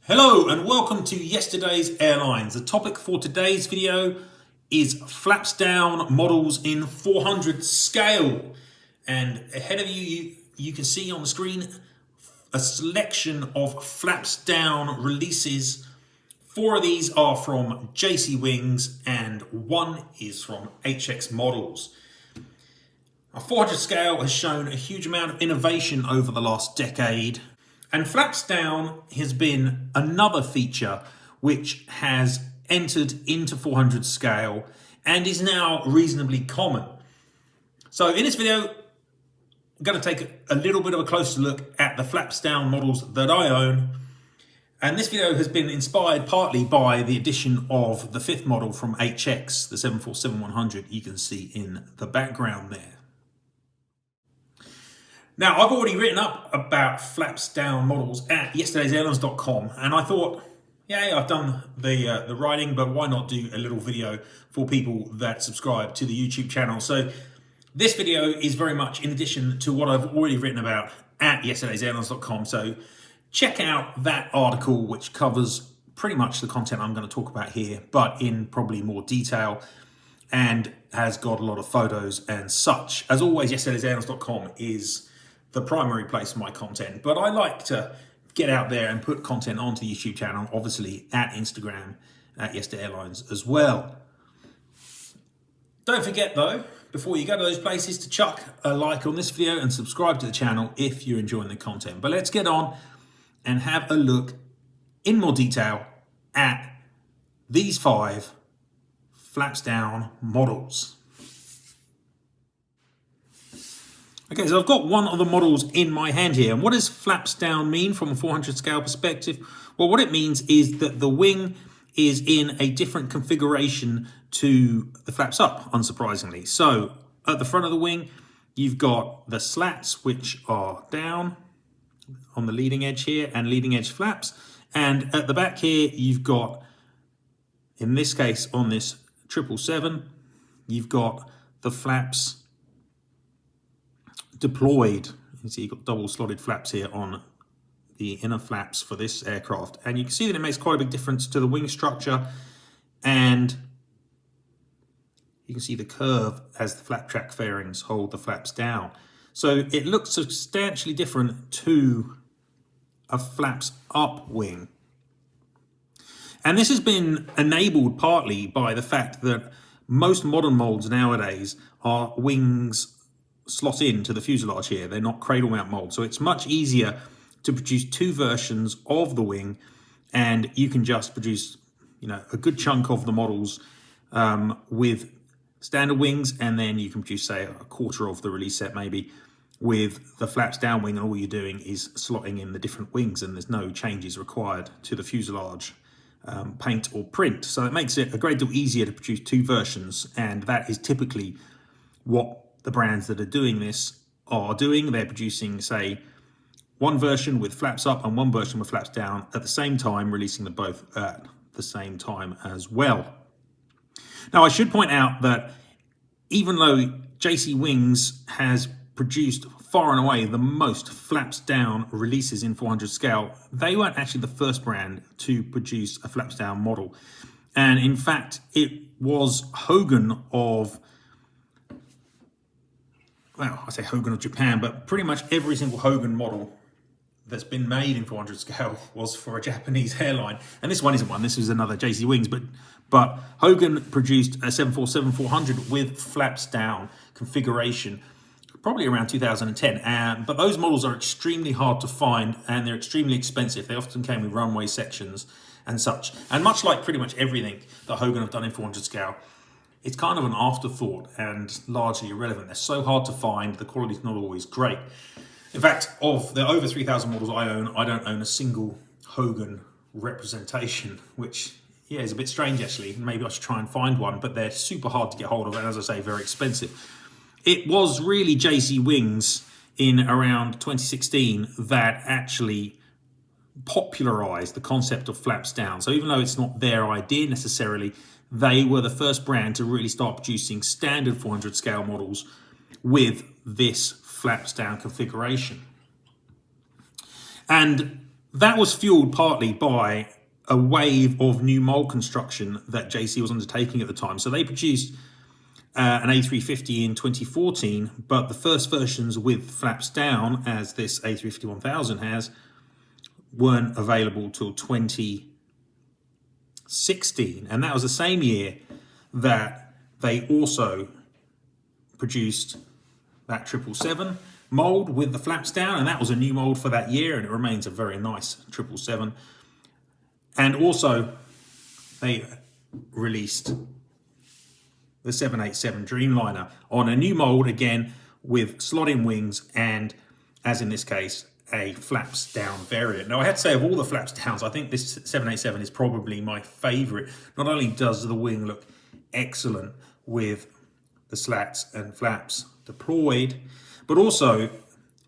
Hello and welcome to Yesterday's Airlines. The topic for today's video is flaps down models in 400 scale. And ahead of you can see on the screen a selection of flaps down releases. 4 of these are from JC Wings and 1 is from HX Models. Our 400 scale has shown a huge amount of innovation over the last decade. And flaps down has been another feature which has entered into 400 scale and is now reasonably common. So in this video, I'm going to take a little bit of a closer look at the flaps down models that I own. And this video has been inspired partly by the addition of the 5th model from HX, the 747-100 you can see in the background there. Now, I've already written up about flaps down models at yesterdaysairlines.com, and I thought, yeah, I've done the writing, but why not do a little video for people that subscribe to the YouTube channel? So this video is very much in addition to what I've already written about at yesterdaysairlines.com. So check out that article, which covers pretty much the content I'm going to talk about here, but in probably more detail, and has got a lot of photos and such. As always, yesterdaysairlines.com is the primary place for my content, but I like to get out there and put content onto the YouTube channel, obviously at Instagram, at Yesterday Airlines as well. Don't forget though, before you go to those places, to chuck a like on this video and subscribe to the channel if you're enjoying the content. But let's get on and have a look in more detail at these 5 flaps down models. Okay, so I've got one of the models in my hand here. And what does flaps down mean from a 400 scale perspective? Well, what it means is that the wing is in a different configuration to the flaps up, unsurprisingly. So at the front of the wing, you've got the slats, which are down on the leading edge here and leading edge flaps. And at the back here, you've got, in this case, on this 777, you've got the flaps deployed. You can see you've got double slotted flaps here on the inner flaps for this aircraft, and you can see that it makes quite a big difference to the wing structure, and you can see the curve as the flap track fairings hold the flaps down. So it looks substantially different to a flaps up wing. And this has been enabled partly by the fact that most modern molds nowadays are wings slot into the fuselage here. They're not cradle mount molds. So it's much easier to produce 2 versions of the wing, and you can just produce, a good chunk of the models with standard wings, and then you can produce, say, a quarter of the release set maybe with the flaps down wing, and all you're doing is slotting in the different wings, and there's no changes required to the fuselage paint or print. So it makes it a great deal easier to produce 2 versions, and that is typically what the brands that are doing this are doing. They're producing, say, 1 version with flaps up and 1 version with flaps down at the same time, releasing them both at the same time as well. Now, I should point out that even though JC Wings has produced far and away the most flaps down releases in 400 scale, they weren't actually the first brand to produce a flaps down model. And in fact, it was Hogan of, well, I say Hogan of Japan, but pretty much every single Hogan model that's been made in 400 scale was for a Japanese airline. And this one isn't one, this is another JC Wings, but Hogan produced a 747-400 with flaps down configuration probably around 2010. But those models are extremely hard to find, and they're extremely expensive. They often came with runway sections and such. And much like pretty much everything that Hogan have done in 400 scale, it's kind of an afterthought and largely irrelevant. They're so hard to find, the quality's not always great. In fact, of the over 3,000 models I own, I don't own a single Hogan representation, which, yeah, is a bit strange actually. Maybe I should try and find one, but they're super hard to get hold of, and as I say, very expensive. It was really JC Wings in around 2016 that actually popularized the concept of flaps down. So even though it's not their idea necessarily, they were the first brand to really start producing standard 400 scale models with this flaps down configuration. And that was fueled partly by a wave of new mold construction that JC was undertaking at the time. So they produced an A350 in 2014, but the first versions with flaps down, as this A350 1000 has, weren't available till 2016. And that was the same year that they also produced that 777 mold with the flaps down, and that was a new mold for that year, and it remains a very nice 777. And also they released the 787 Dreamliner on a new mold, again with slot-in wings, and as in this case, a flaps down variant. Now I had to say, of all the flaps downs, I think this 787 is probably my favorite. Not only does the wing look excellent with the slats and flaps deployed, but also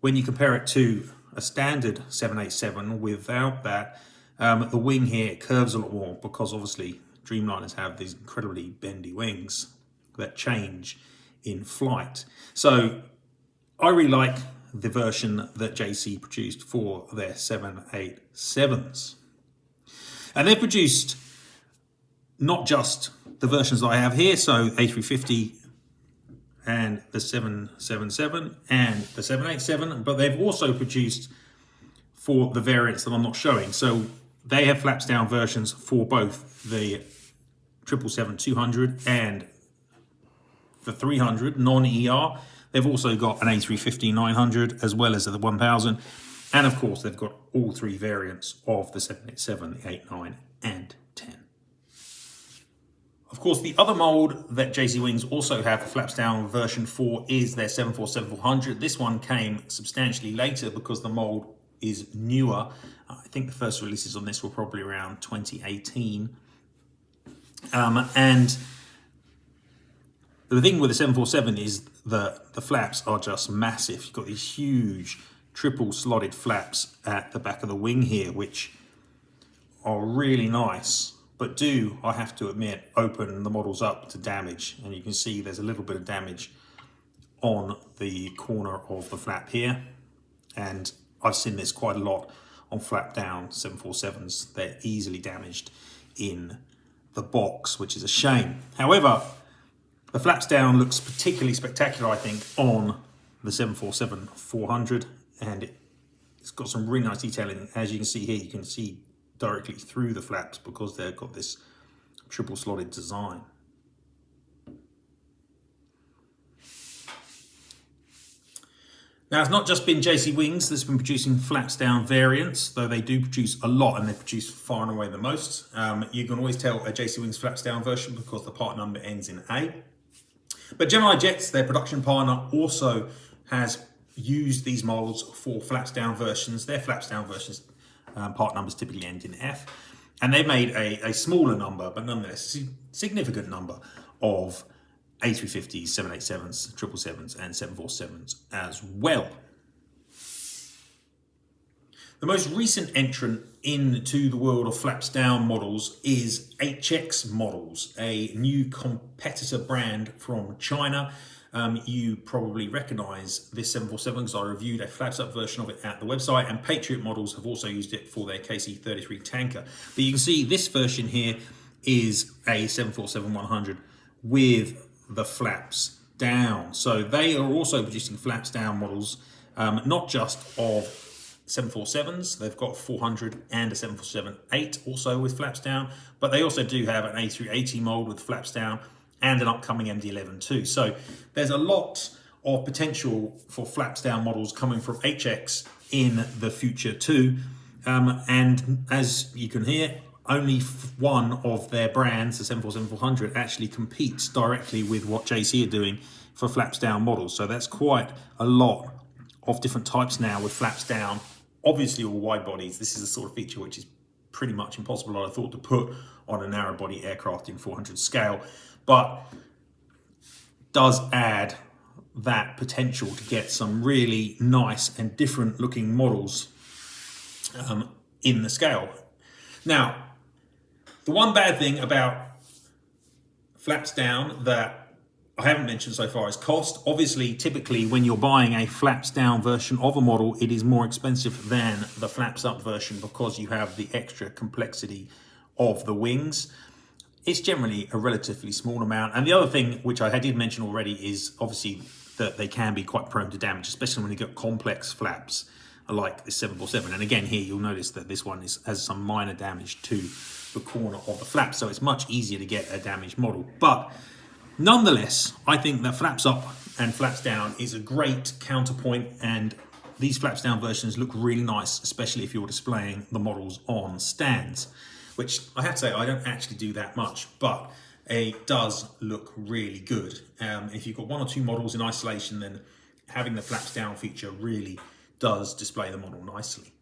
when you compare it to a standard 787 without that, the wing here curves a lot more, because obviously Dreamliners have these incredibly bendy wings that change in flight. So I really like the version that JC produced for their 787s. And they've produced not just the versions that I have here, so A350 and the 777 and the 787, but they've also produced for the variants that I'm not showing. So they have flaps down versions for both the 777-200 and the 300 non-ER. They've also got an A350-900 as well as the 1000. And of course, they've got all three variants of the 787, the 8, 9, and 10. Of course, the other mold that JC Wings also have the flaps down version for is their 747-400. This one came substantially later because the mold is newer. I think the first releases on this were probably around 2018. And the thing with the 747 is that the flaps are just massive. You've got these huge triple slotted flaps at the back of the wing here, which are really nice, but do, I have to admit, open the models up to damage. And you can see there's a little bit of damage on the corner of the flap here. And I've seen this quite a lot on flap down 747s. They're easily damaged in the box, which is a shame. However, the flaps down looks particularly spectacular, I think, on the 747-400, and it's got some really nice detailing. As you can see here, you can see directly through the flaps because they've got this triple slotted design. Now, it's not just been JC Wings that's been producing flaps down variants, though they do produce a lot, and they produce far and away the most. You can always tell a JC Wings flaps down version because the part number ends in A. But Gemini Jets, their production partner, also has used these molds for flaps down versions. Their flaps down versions part numbers typically end in F, and they made a smaller number, but nonetheless significant number of A350s, 787s, 777s, and 747s as well. The most recent entrant into the world of flaps down models is HX Models, a new competitor brand from China. You probably recognize this 747 because I reviewed a flaps up version of it at the website, and Patriot Models have also used it for their KC-33 tanker. But you can see this version here is a 747-100 with the flaps down. So they are also producing flaps down models, not just of 747s. They've got 400 and a 747-8 also with flaps down, but they also do have an A380 mold with flaps down and an upcoming MD-11 too. So there's a lot of potential for flaps down models coming from HX in the future too. And as you can hear, only one of their brands, the 747-400, actually competes directly with what JC are doing for flaps down models. So that's quite a lot of different types now with flaps down. Obviously all wide bodies. This is a sort of feature which is pretty much impossible, I thought, to put on a narrow body aircraft in 400 scale, but does add that potential to get some really nice and different looking models in the scale. Now, the one bad thing about flaps down that I haven't mentioned so far is cost. Obviously, typically when you're buying a flaps down version of a model, it is more expensive than the flaps up version because you have the extra complexity of the wings. It's generally a relatively small amount. And the other thing, which I did mention already, is obviously that they can be quite prone to damage, especially when you get complex flaps like the 747. And again, here you'll notice that this one has some minor damage to the corner of the flap, so it's much easier to get a damaged model. But nonetheless, I think that flaps up and flaps down is a great counterpoint, and these flaps down versions look really nice, especially if you're displaying the models on stands, which I have to say I don't actually do that much, but it does look really good. If you've got one or two models in isolation, then having the flaps down feature really does display the model nicely.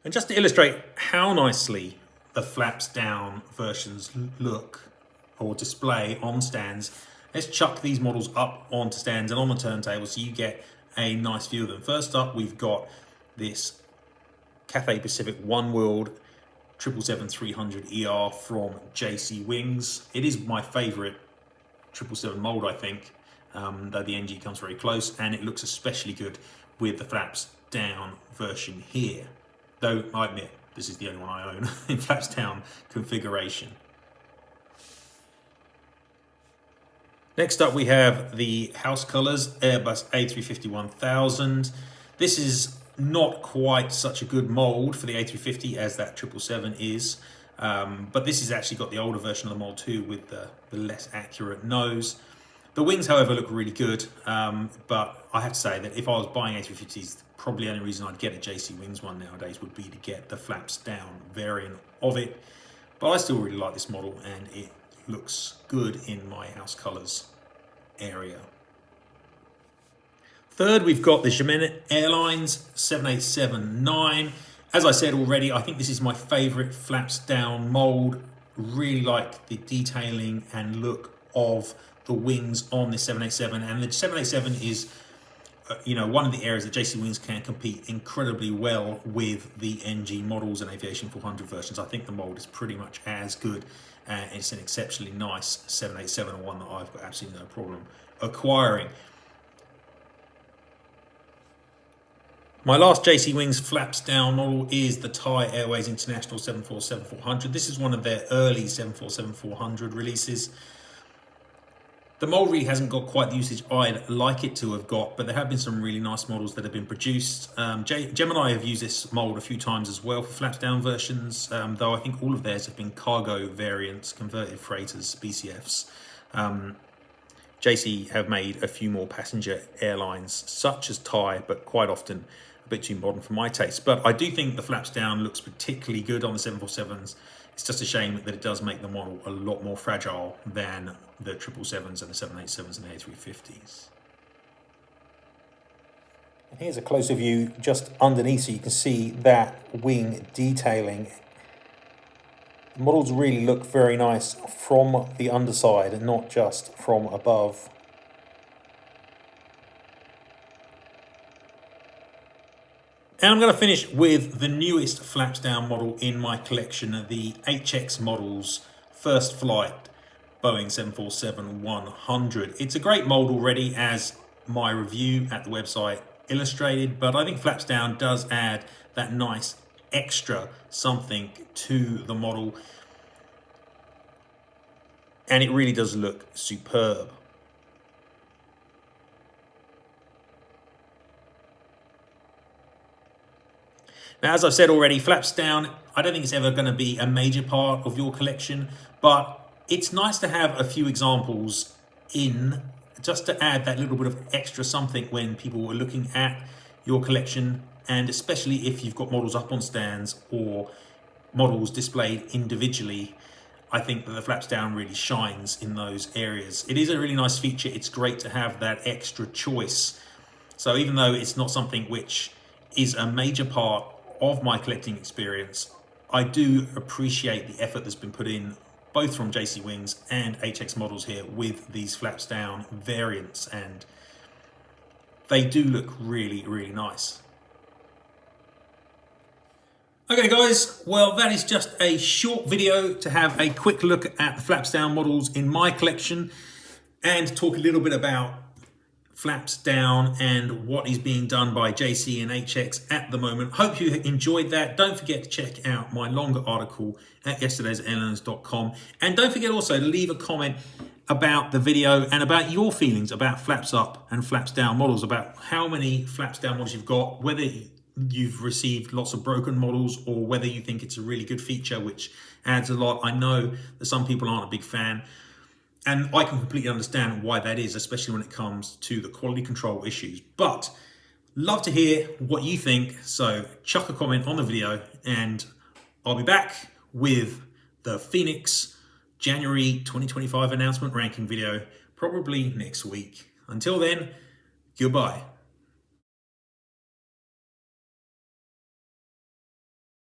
And just to illustrate how nicely the flaps down versions look or display on stands, let's chuck these models up onto stands and on the turntable so you get a nice view of them. First up, we've got this Cathay Pacific one-wheeled 777-300 ER from JC Wings. It is my favourite 777 mould, I think, though the NG comes very close, and it looks especially good with the flaps down version here. Though I admit, this is the only one I own in flaps down configuration. Next up, we have the house colours Airbus A350-1000. This is not quite such a good mould for the A350 as that 777 is, but this has actually got the older version of the mould too with the less accurate nose. The wings, however, look really good, but I have to say that if I was buying A350s, probably the only reason I'd get a JC Wings one nowadays would be to get the flaps down variant of it. But I still really like this model, and it looks good in my house colours area. Third, we've got the German Airlines 787-9. As I said already, I think this is my favourite flaps down mould. Really like the detailing and look of the wings on this 787, and the 787 is one of the areas that JC Wings can compete incredibly well with the NG models and Aviation 400 versions. I think the mould is pretty much as good, and it's an exceptionally nice 787, and one that I've got absolutely no problem acquiring. My last JC Wings flaps down model is the Thai Airways International 747-400. This is one of their early 747-400 releases. The mould really hasn't got quite the usage I'd like it to have got, but there have been some really nice models that have been produced. Gemini have used this mould a few times as well for flaps down versions, though I think all of theirs have been cargo variants, converted freighters, BCFs. JC have made a few more passenger airlines, such as Thai, but quite often a bit too modern for my taste. But I do think the flaps down looks particularly good on the 747s. It's just a shame that it does make the model a lot more fragile than the 777s and the 787s and the A350s. And here's a closer view just underneath so you can see that wing detailing. The models really look very nice from the underside and not just from above. And I'm going to finish with the newest flaps down model in my collection, the HX Models First Flight Boeing 747-100. It's a great mold already, as my review at the website illustrated, but I think flaps down does add that nice extra something to the model, and it really does look superb. Now, as I've said already, flaps down, I don't think it's ever going to be a major part of your collection, but it's nice to have a few examples in just to add that little bit of extra something when people are looking at your collection, and especially if you've got models up on stands or models displayed individually. I think that the flaps down really shines in those areas. It is a really nice feature. It's great to have that extra choice. So even though it's not something which is a major part of my collecting experience, I do appreciate the effort that's been put in both from JC Wings and HX Models here with these flaps down variants, and they do look really, really nice. Okay guys, well that is just a short video to have a quick look at the flaps down models in my collection. and talk a little bit about flaps down and what is being done by JC and HX at the moment. Hope you enjoyed that. Don't forget to check out my longer article at yesterdaysairlines.com. And don't forget also to leave a comment about the video and about your feelings about flaps up and flaps down models, about how many flaps down models you've got, whether you've received lots of broken models or whether you think it's a really good feature which adds a lot. I know that some people aren't a big fan, and I can completely understand why that is, especially when it comes to the quality control issues. But love to hear what you think, so chuck a comment on the video and I'll be back with the Phoenix January 2025 announcement ranking video probably next week. Until then, goodbye.